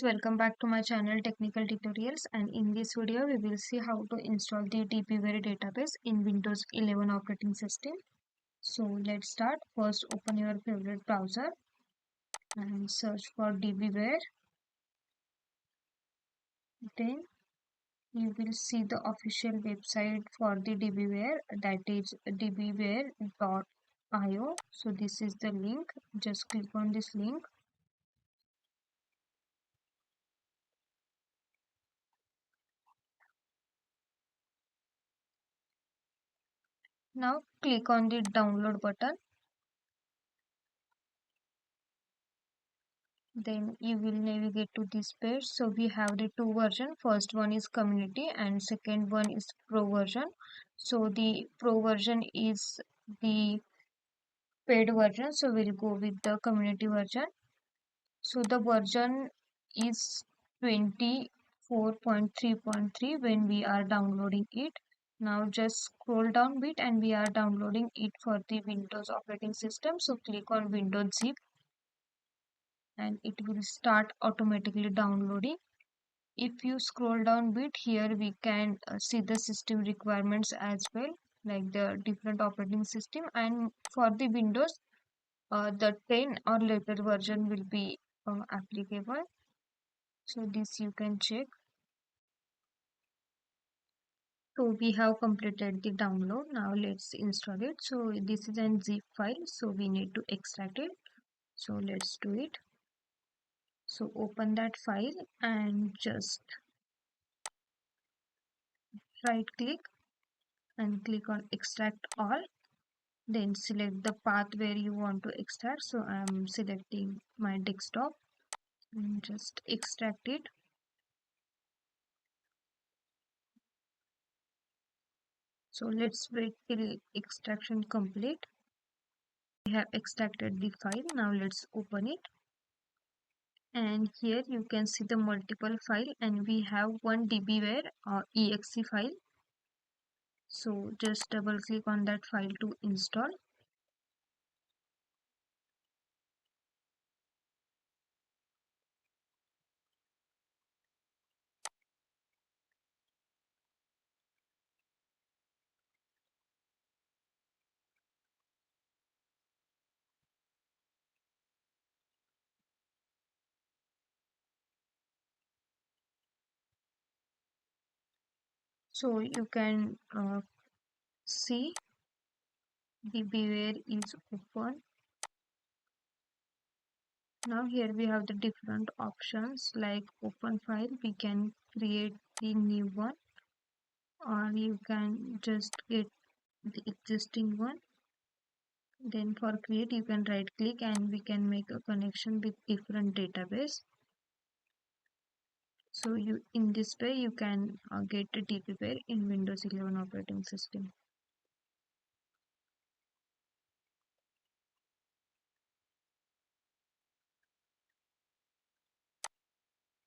Welcome back to my channel Technical Tutorials, and in this video we will see how to install the DBeaver database in Windows 11 operating system. So let's start. First open your favorite browser and search for DBeaver. Then you will see the official website for the DBeaver, that is dbeaver.io. So this is the link. Just click on this link. Now click on the download button. Then you will navigate to this page. So we have the two version. First one is community and second one is pro version. So the pro version is the paid version, so we'll go with the community version. So the version is 24.3.3 when we are downloading it. Now just scroll down bit and we are downloading it for the Windows operating system. So click on Windows zip and it will start automatically downloading. If you scroll down bit, here we can see the system requirements as well, like the different operating system, and for the Windows the 10 or later version will be applicable. So this you can check. So we have completed the download. Now let's install it. So this is a zip file, so we need to extract it. So let's do it. So open that file and just right click and click on extract all. Then select the path where you want to extract. So I am selecting my desktop and just extract it. So let's wait till extraction complete. We have extracted the file. Now let's open it. And here you can see the multiple file, and we have one DBeaver exe file. So just double click on that file to install. So you can see DBeaver is open. Now here we have the different options like open file. We can create the new one, or you can just get the existing one. Then for create you can right click and we can make a connection with different database. So you in this way you can get a DBeaver in Windows 11 operating system.